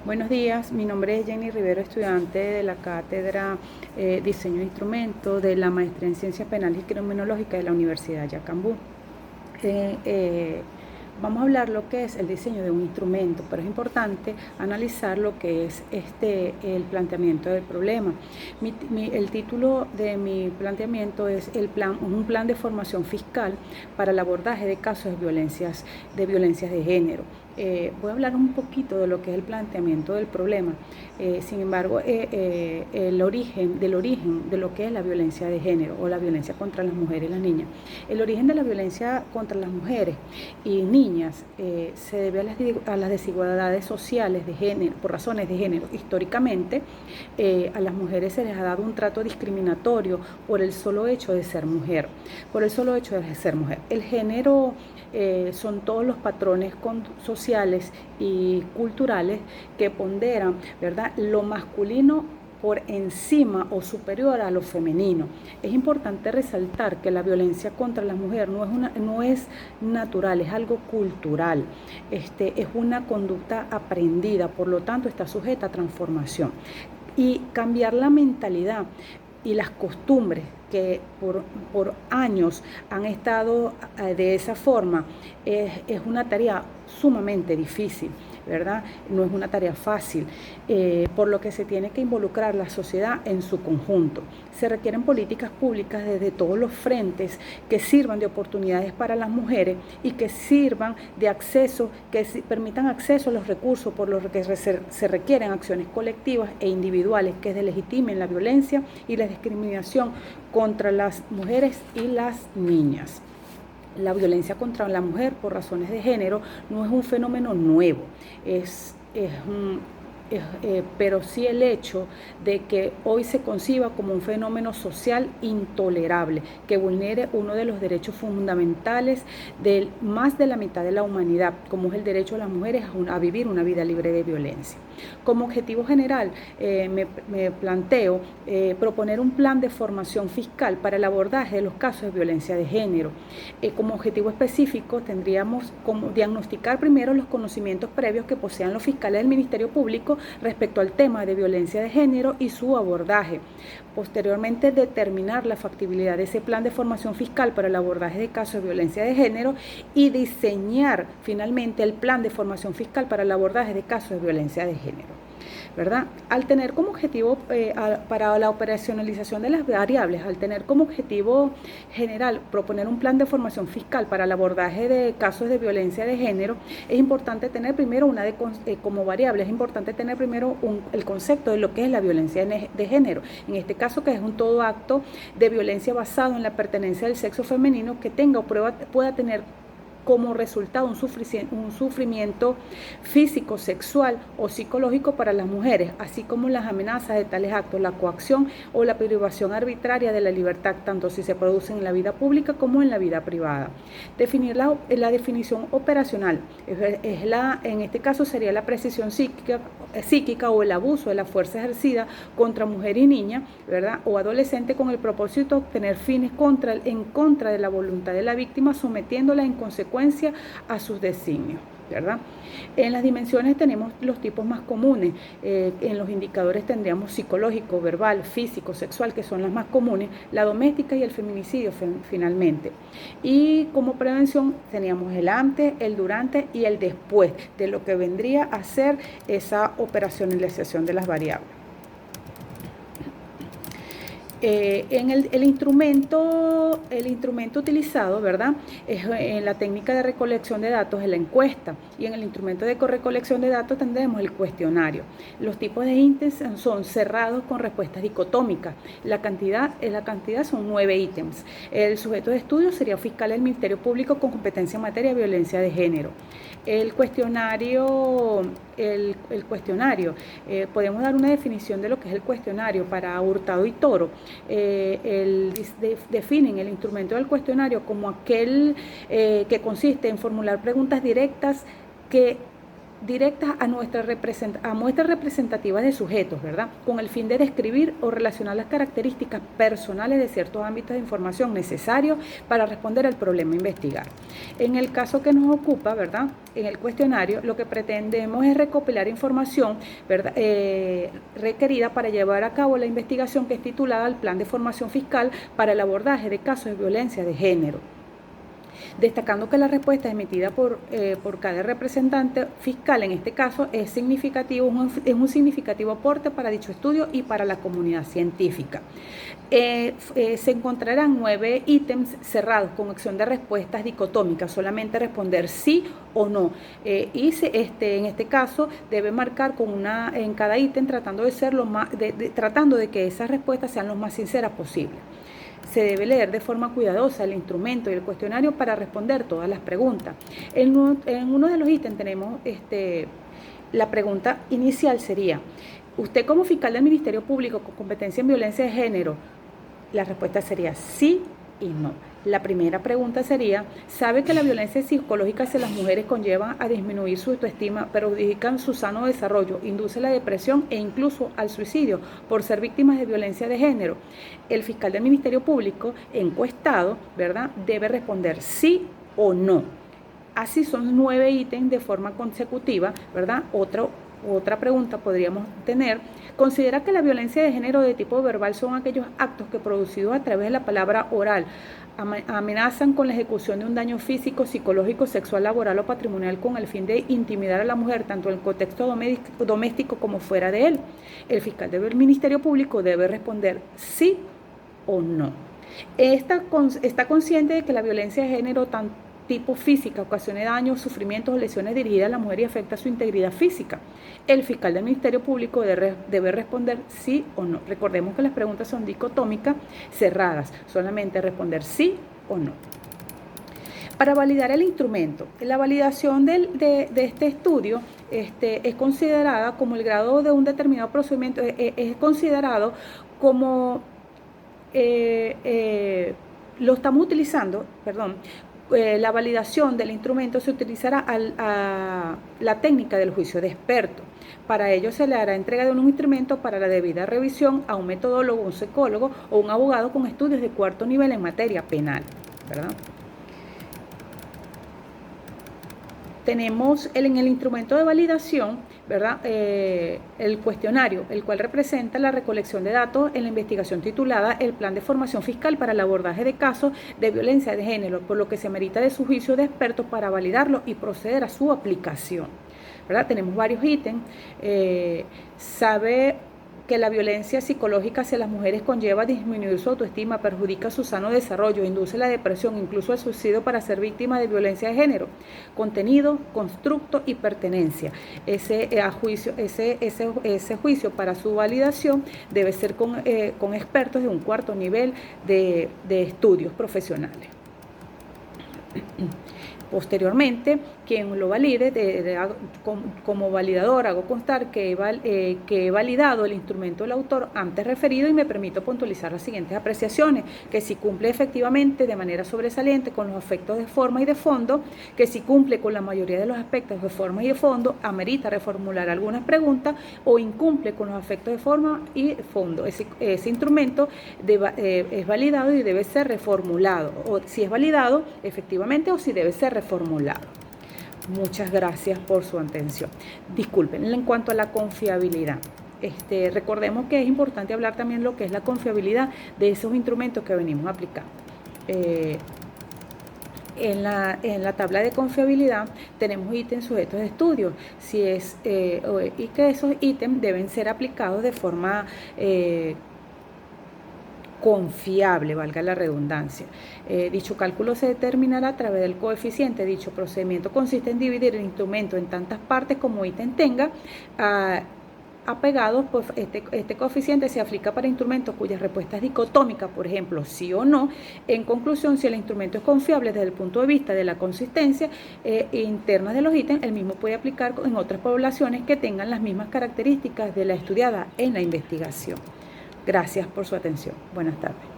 Buenos días, mi nombre es Jenny Rivero, estudiante de la cátedra Diseño de Instrumentos de la Maestría en Ciencias Penales y Criminológicas de la Universidad Yacambú. Eh, eh, Vamos a hablar lo que es el diseño de un instrumento, pero es importante analizar lo que es el planteamiento del problema. El título de mi planteamiento es un plan de formación fiscal para el abordaje de casos de violencias de género. Voy a hablar un poquito de lo que es el planteamiento del problema. Sin embargo, del origen de lo que es la violencia de género o la violencia contra las mujeres y las niñas. El origen de la violencia contra las mujeres y niñas se debe a las desigualdades sociales de género, por razones de género. Históricamente, a las mujeres se les ha dado un trato discriminatorio por el solo hecho de ser mujer. Por el solo hecho de ser mujer. El género son todos los patrones sociales y culturales que ponderan, ¿verdad?, lo masculino por encima o superior a lo femenino. Es importante resaltar que la violencia contra la mujer no es natural, es algo cultural. Es una conducta aprendida, por lo tanto está sujeta a transformación. Y cambiar la mentalidad y las costumbres que por años han estado de esa forma es una tarea sumamente difícil, ¿verdad? No es una tarea fácil, por lo que se tiene que involucrar la sociedad en su conjunto. Se requieren políticas públicas desde todos los frentes que sirvan de oportunidades para las mujeres y que sirvan de acceso, que permitan acceso a los recursos, por lo que se requieren acciones colectivas e individuales que deslegitimen la violencia y la discriminación contra las mujeres y las niñas. La violencia contra la mujer por razones de género no es un fenómeno nuevo, pero sí el hecho de que hoy se conciba como un fenómeno social intolerable, que vulnere uno de los derechos fundamentales de más de la mitad de la humanidad, como es el derecho de las mujeres a vivir una vida libre de violencia. Como objetivo general, me planteo proponer un plan de formación fiscal para el abordaje de los casos de violencia de género. Como objetivo específico, tendríamos como diagnosticar primero los conocimientos previos que posean los fiscales del Ministerio Público respecto al tema de violencia de género y su abordaje. Posteriormente, determinar la factibilidad de ese plan de formación fiscal para el abordaje de casos de violencia de género y diseñar finalmente el plan de formación fiscal para el abordaje de casos de violencia de género, ¿verdad? Al tener como objetivo, para la operacionalización de las variables, al tener como objetivo general proponer un plan de formación fiscal para el abordaje de casos de violencia de género, es importante tener primero como variable, es importante tener primero el concepto de lo que es la violencia de género. En este caso, que es un todo acto de violencia basado en la pertenencia del sexo femenino que tenga o pueda tener como resultado un sufrimiento físico, sexual o psicológico para las mujeres, así como las amenazas de tales actos, la coacción o la privación arbitraria de la libertad, tanto si se producen en la vida pública como en la vida privada. Definir la definición operacional, en este caso sería la precisión psíquica o el abuso de la fuerza ejercida contra mujer y niña, ¿verdad?, o adolescente, con el propósito de obtener fines en contra de la voluntad de la víctima, sometiéndola en consecuencia a sus designios, ¿verdad? En las dimensiones tenemos los tipos más comunes. En los indicadores tendríamos psicológico, verbal, físico, sexual, que son las más comunes, la doméstica y el feminicidio finalmente. Y como prevención teníamos el antes, el durante y el después de lo que vendría a ser esa operacionalización de las variables. El instrumento utilizado, ¿verdad?, es en la técnica de recolección de datos es la encuesta, y en el instrumento de recolección de datos tendremos el cuestionario. Los tipos de ítems son cerrados con respuestas dicotómicas. La cantidad son 9 ítems. El sujeto de estudio sería fiscal del Ministerio Público con competencia en materia de violencia de género. El cuestionario, podemos dar una definición de lo que es el cuestionario para Hurtado y Toro. Definen el instrumento del cuestionario como aquel que consiste en formular preguntas directas que directas a muestras representativas de sujetos, ¿verdad? Con el fin de describir o relacionar las características personales de ciertos ámbitos de información necesarios para responder al problema a investigar. En el caso que nos ocupa, ¿verdad? En el cuestionario, lo que pretendemos es recopilar información, ¿verdad? Requerida para llevar a cabo la investigación que es titulada el Plan de Formación Fiscal para el abordaje de casos de violencia de género, destacando que la respuesta emitida por cada representante fiscal en este caso es un significativo aporte para dicho estudio y para la comunidad científica. Se encontrarán 9 ítems cerrados con opción de respuestas dicotómicas, solamente responder sí o no, en este caso debe marcar en cada ítem tratando de que esas respuestas sean lo más sinceras posible. Se debe leer de forma cuidadosa el instrumento y el cuestionario para responder todas las preguntas. En uno de los ítems tenemos la pregunta inicial sería: ¿usted como fiscal del Ministerio Público con competencia en violencia de género? La respuesta sería sí y no. La primera pregunta sería: ¿sabe que la violencia psicológica hacia las mujeres conlleva a disminuir su autoestima, perjudican su sano desarrollo, induce la depresión e incluso al suicidio por ser víctimas de violencia de género? El fiscal del Ministerio Público encuestado, ¿verdad?, debe responder sí o no. Así son 9 ítems de forma consecutiva, ¿verdad? Otra pregunta podríamos tener: ¿considera que la violencia de género de tipo verbal son aquellos actos que, producidos a través de la palabra oral, amenazan con la ejecución de un daño físico, psicológico, sexual, laboral o patrimonial con el fin de intimidar a la mujer tanto en el contexto doméstico como fuera de él? El fiscal del Ministerio Público debe responder sí o no. Está consciente de que la violencia de género tipo física ocasiona daños, sufrimientos o lesiones dirigidas a la mujer y afecta su integridad física. El fiscal del Ministerio Público debe responder sí o no. Recordemos que las preguntas son dicotómicas, cerradas, solamente responder sí o no. Para validar el instrumento, la validación de este estudio es considerada como el grado de un determinado procedimiento, es considerado como lo estamos utilizando, la validación del instrumento se utilizará a la técnica del juicio de experto. Para ello se le hará entrega de un instrumento para la debida revisión a un metodólogo, un psicólogo o un abogado con estudios de 4º nivel en materia penal, ¿verdad? Tenemos en el instrumento de validación, ¿verdad?, el cuestionario, el cual representa la recolección de datos en la investigación titulada el Plan de Formación Fiscal para el abordaje de casos de violencia de género, por lo que se merita de su juicio de expertos para validarlo y proceder a su aplicación, ¿verdad? Tenemos varios ítems. Sabe que la violencia psicológica hacia las mujeres conlleva disminuir su autoestima, perjudica su sano desarrollo, induce la depresión, incluso el suicidio para ser víctima de violencia de género. Contenido, constructo y pertenencia. Ese juicio para su validación debe ser con expertos de un 4º nivel de estudios profesionales. Posteriormente, quien lo valide, como validador hago constar que he validado el instrumento del autor antes referido y me permito puntualizar las siguientes apreciaciones: que si cumple efectivamente de manera sobresaliente con los aspectos de forma y de fondo, que si cumple con la mayoría de los aspectos de forma y de fondo, amerita reformular algunas preguntas, o incumple con los aspectos de forma y de fondo. Ese instrumento es validado y debe ser reformulado, o si es validado efectivamente o si debe ser reformulado. Muchas gracias por su atención. Disculpen, en cuanto a la confiabilidad, recordemos que es importante hablar también lo que es la confiabilidad de esos instrumentos que venimos aplicando. En la tabla de confiabilidad tenemos ítems sujetos de estudio, y que esos ítems deben ser aplicados de forma confiable, valga la redundancia. Dicho cálculo se determinará a través del coeficiente. Dicho procedimiento consiste en dividir el instrumento en tantas partes como ítem tenga. Apegados, pues este coeficiente se aplica para instrumentos cuyas respuestas dicotómicas, por ejemplo, sí o no. En conclusión, si el instrumento es confiable desde el punto de vista de la consistencia interna de los ítems, el mismo puede aplicar en otras poblaciones que tengan las mismas características de la estudiada en la investigación. Gracias por su atención. Buenas tardes.